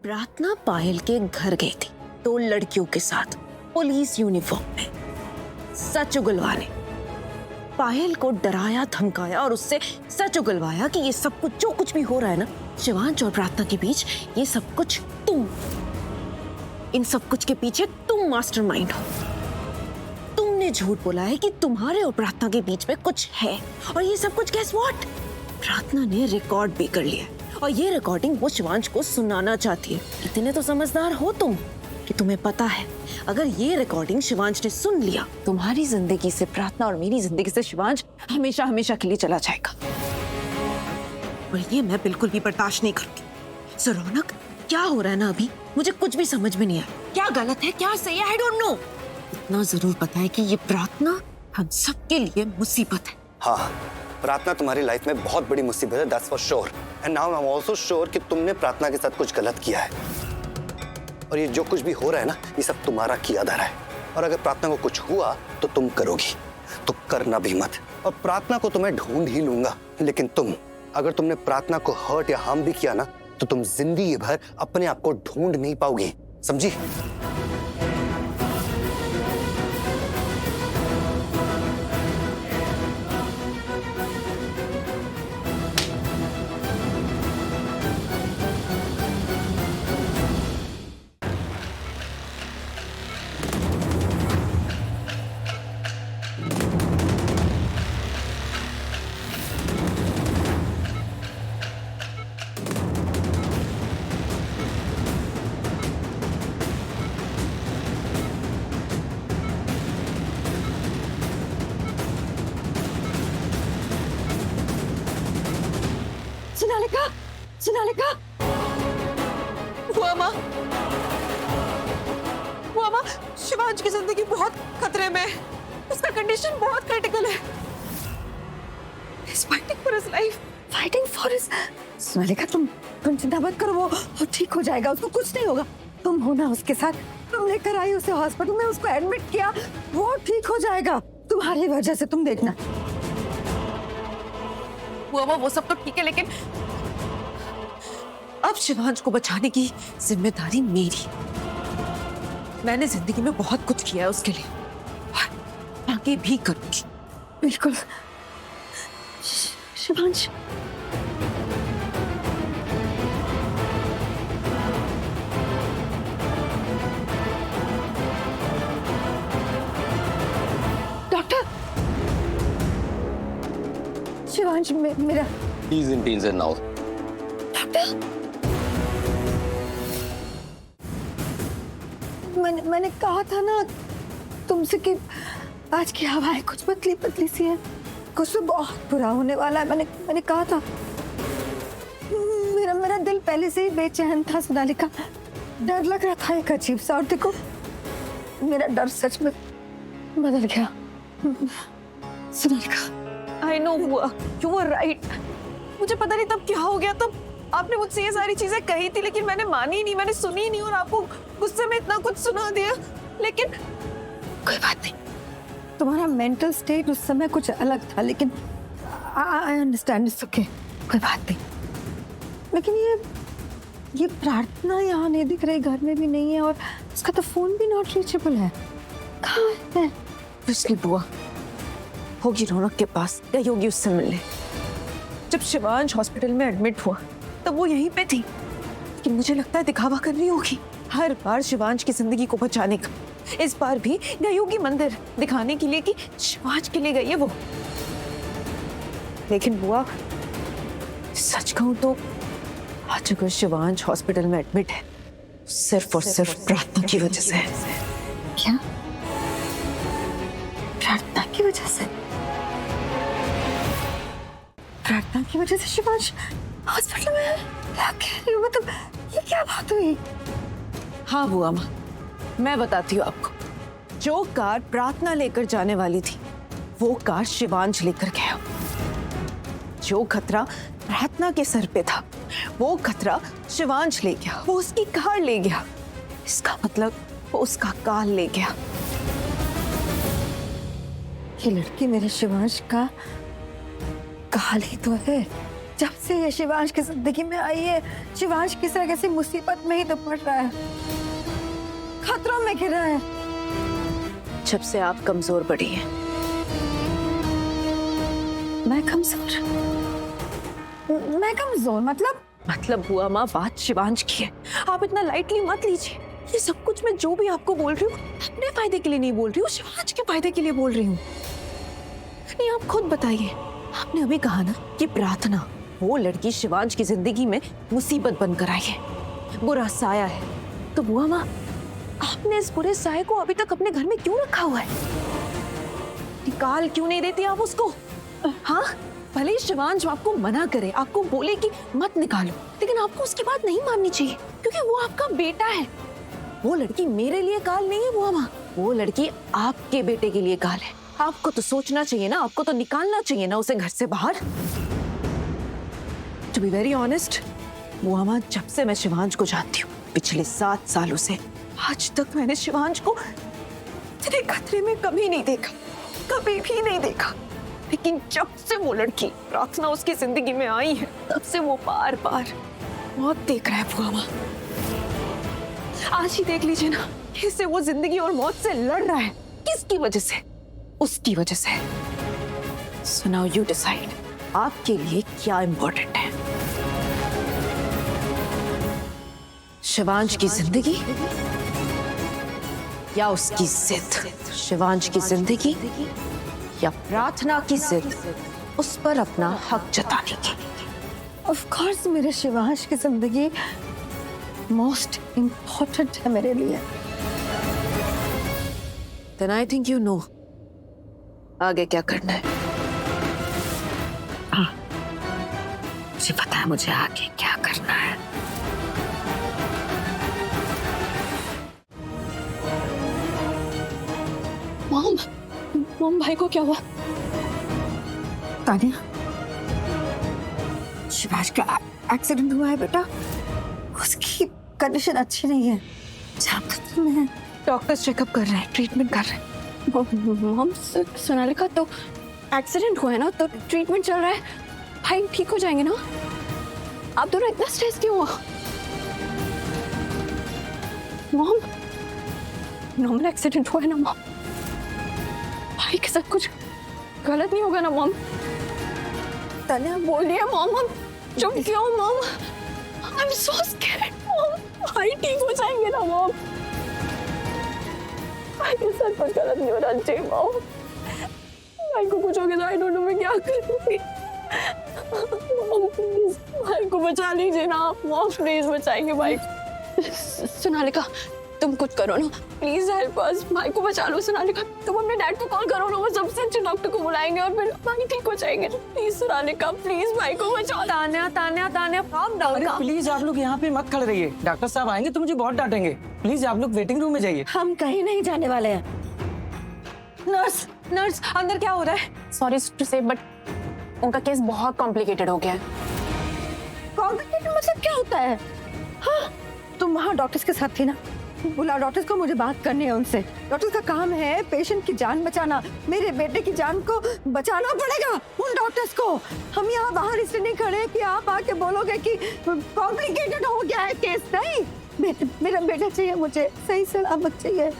प्रार्थना पायल के घर गई थी 2 लड़कियों के साथ पुलिस यूनिफॉर्म में, सच उगलवाने। पायल को डराया धमकाया और उससे सच उगलवाया कि ये सब कुछ, जो कुछ भी हो रहा है ना शिवांश और प्रार्थना के बीच, ये सब कुछ तुम, इन सब कुछ के पीछे तुम मास्टरमाइंड हो। तुमने झूठ बोला है कि तुम्हारे और प्रार्थना के बीच में कुछ है, और ये सब कुछ गेस व्हाट, प्रार्थना ने रिकॉर्ड भी कर लिया और ये रिकॉर्डिंग वो शिवांश को सुनाना चाहती है। इतने तो समझदार हो तुम कि तुम्हें पता है अगर ये रिकॉर्डिंग शिवांश ने सुन लिया, तुम्हारी जिंदगी से प्रार्थना और मेरी जिंदगी से शिवांश हमेशा हमेशा के लिए चला जाएगा, और ये मैं बिल्कुल भी बर्दाश्त नहीं करूंगी। सो रौनक, क्या हो रहा है ना अभी, मुझे कुछ भी समझ में नहीं आया। क्या गलत है, क्या सही है, आई डोंट नो। इतना जरूर पता है कि ये प्रार्थना हम सबके लिए मुसीबत है। हाँ, प्रार्थना तुम्हारी लाइफ में बहुत बड़ी मुसीबत है, that's for sure. And now I am also sure कि तुमने प्रार्थना के साथ कुछ गलत किया है, और ये जो कुछ भी हो रहा है ना, ये सब तुम्हारा किया धरा है। और अगर प्रार्थना को कुछ हुआ तो तुम करोगी, तो करना भी मत। और प्रार्थना को तो मैं ढूंढ ही लूंगा, लेकिन तुम, अगर तुमने प्रार्थना को हर्ट या हार्म भी किया ना, तो तुम जिंदगी भर अपने आप को ढूंढ नहीं पाओगी, समझी? सोनालिका, सोनालिका, वो अम्मा, शिवांश की जिंदगी बहुत खतरे में है, उसका कंडीशन बहुत क्रिटिकल है। He's fighting for his life, fighting for his... Sonalika, तुम चिंता मत करो, वो ठीक हो जाएगा, उसको कुछ नहीं होगा। तुम हो ना उसके साथ, तुम लेकर आई उसे हॉस्पिटल में, उसको एडमिट किया, वो ठीक हो जाएगा तुम्हारी वजह से, तुम देखना। वो सब तो ठीक है, लेकिन अब शिवांश को बचाने की जिम्मेदारी मेरी। मैंने जिंदगी में बहुत कुछ किया है उसके लिए, और आगे भी करूंगी। बिल्कुल। शिवांश, डॉक्टर, शिवांश मेरा, He's in danger now. Doctor, मैंने कहा था ना तुमसे कि आज की हवाएं कुछ पतली पतली सी है, कुछ तो बहुत बुरा होने वाला है। मैंने कहा था। मेरा दिल पहले से ही बेचैन था सोनालिका, डर लग रहा था एक अजीब सा, और देखो मेरा डर सच में बदल गया। Sonalika, I know you were right, मुझे पता नहीं तब क्या हो गया, तब आपने मुझसे ये सारी चीजें कही थी, लेकिन मैंने मानी नहीं, मैंने सुनी नहीं, और आपको गुस्से में इतना कुछ सुना दिया। लेकिन कोई बात नहीं, तुम्हारा मेंटल स्टेट उस समय कुछ अलग था, लेकिन आई अंडरस्टैंड, इट्स ओके, कोई बात नहीं। लेकिन ये प्रार्थना यहाँ नहीं दिख रही, घर में भी नहीं है, और उसका तो फोन भी नॉट रीचेबल है। कहाँ है? पिछली बुआ होगी रौनक के पास, गई होगी उससे मिलने। जब शिवांश हॉस्पिटल में एडमिट हुआ तब वो यहीं पे थी, लेकिन मुझे लगता है दिखावा कर रही होगी हर बार शिवांश की जिंदगी को बचाने का। इस बार भी गई होगी मंदिर दिखाने के लिए कि शिवांश के लिए गई है वो। लेकिन बुआ, सच कहूं तो आज अगर शिवांश हॉस्पिटल में एडमिट है सिर्फ और सिर्फ प्रार्थना की वजह से। क्या? प्रार्थना की वजह से? प्रार्थना की वजह से शिवांश हॉस्पिटल में? क्या कह रही हो, मतलब ये क्या बात हुई? हाँ बुआ माँ, मैं बताती हूँ आपको। जो कार प्रार्थना लेकर जाने वाली थी वो कार शिवांश लेकर गया। जो खतरा प्रार्थना के सर पे था वो खतरा शिवांश ले गया, वो उसकी कार ले गया। इसका मतलब वो उसका कार ले गया। ये लड़की मेरे शिवांश का काल ही तो है जब से ये शिवांश की जिंदगी में आई है, शिवांश किसी न किसी मुसीबत में ही तो पड़ रहा है, खतरों में घिर रहा है। जब से आप कमजोर पड़ी हैं। मैं कमजोर? मैं कमजोर मतलब हुआ माँ, बात शिवांश की है। आप इतना लाइटली मत लीजिए। ये सब कुछ मैं जो भी आपको बोल रही हूँ अपने फायदे के लिए नहीं बोल रही हूँ, शिवांश के फायदे के लिए बोल रही हूँ। नहीं, आप खुद बताइए, आपने अभी कहा ना कि प्रार्थना वो लड़की शिवांश की जिंदगी में मुसीबत बनकर आई है, बुरा साया है। तो बुआ माँ, आपने इस बुरे साये को अभी तक अपने घर में क्यों रखा हुआ है? निकाल क्यों नहीं देती आप उसको? हाँ, भले ही शिवांश आपको मना करे, आपको बोले कि मत निकालो, लेकिन आपको उसकी बात नहीं माननी चाहिए, क्योंकि वो आपका बेटा है। वो लड़की मेरे लिए काल नहीं है बुआ माँ, वो लड़की आपके बेटे के लिए काल है। आपको तो सोचना चाहिए ना, आपको तो निकालना चाहिए ना उसे घर से बाहर। टू बी वेरी ऑनेस्ट बुआ माँ, जब से मैं शिवांश को जानती हूँ, पिछले 7 सालों से आज तक मैंने शिवांश को इतने खतरे में कभी नहीं देखा, कभी भी नहीं देखा। लेकिन जब से वो लड़की प्रार्थना उसकी जिंदगी में आई है, तब से वो बार बार मौत देख रहा है बुआ माँ। आज ही देख लीजिए ना, कैसे वो जिंदगी और मौत से लड़ रहा है। किसकी वजह से? उसकी वजह से। So now you decide, आपके लिए क्या इंपॉर्टेंट है? शिवांश की जिंदगी या उसकी जिद? शिवांश की जिंदगी या प्रार्थना की जिद उस पर अपना हक जताने की? ऑफ कोर्स मेरे शिवांश की जिंदगी मोस्ट इम्पोर्टेंट है मेरे लिए। Then I think you know आगे क्या करना है। हाँ, मुझे पता है मुझे आगे क्या करना है। मॉम, भाई को क्या हुआ? तानिया, शिवांश का एक्सीडेंट हुआ है बेटा, उसकी कंडीशन अच्छी नहीं है, जान खतरे में है। डॉक्टर्स चेकअप कर रहे हैं, ट्रीटमेंट कर रहे हैं। मॉम, सोनालिका तो एक्सीडेंट हुआ है ना, तो ट्रीटमेंट चल रहा है, भाई ठीक हो जाएंगे ना। आप दोनों इतना स्ट्रेस क्यों हुआ? मॉम, नॉर्मल एक्सीडेंट हुआ है ना मॉम, भाई के साथ कुछ गलत नहीं होगा ना मॉम? तानिया बोलिए मॉम, हम चुप क्यों mom? I am so scared mom, भाई ठीक हो जाएंगे ना मॉम? भाई के साथ कुछ गलत नहीं होना चाहिए मॉम। भाई को कुछ हो गया तो आई डोंट नो मैं क्या करूंगी। मॉम प्लीज भाई को बचा लीजिए ना आप मॉम, प्लीज बचाएंगे भाई। सोनालिका तुम कुछ करो ना, प्लीज हेल्प अस, भाई को बचा लो। सोनालिका तुम अपने डैड को कॉल करो ना, वो सबसे अच्छे डॉक्टर को बुलाएंगे और फिर भाई ठीक हो जाएंगे। प्लीज सोनालिका, प्लीज भाई को बचाओ। Tanya, calm down. प्लीज आप लोग यहाँ पे मत खड़े रहिए, डॉक्टर साहब आएंगे तो मुझे बहुत डांटेंगे। प्लीज आप लोग वेटिंग रूम में जाइए। हम कहीं नहीं जाने वाले हैं। नर्स, अंदर क्या हो रहा है? सॉरी टू से बट उनका केस बहुत कॉम्प्लिकेटेड हो गया है। कॉम्प्लिकेटेड मतलब क्या होता है? हाँ, तुम वहाँ डॉक्टर्स के साथ थी ना, बुलाओ डॉक्टर्स को, मुझे बात करनी है उनसे। डॉक्टर्स का काम है पेशेंट की जान बचाना, मेरे बेटे की जान को बचाना पड़ेगा उन डॉक्टर्स को। हम यहाँ बाहर इसलिए नहीं खड़े कि आप आके बोलोगे कि कॉम्प्लिकेटेड हो गया है केस। नहीं, मेरा बेटा चाहिए मुझे, सही सलामत चाहिए।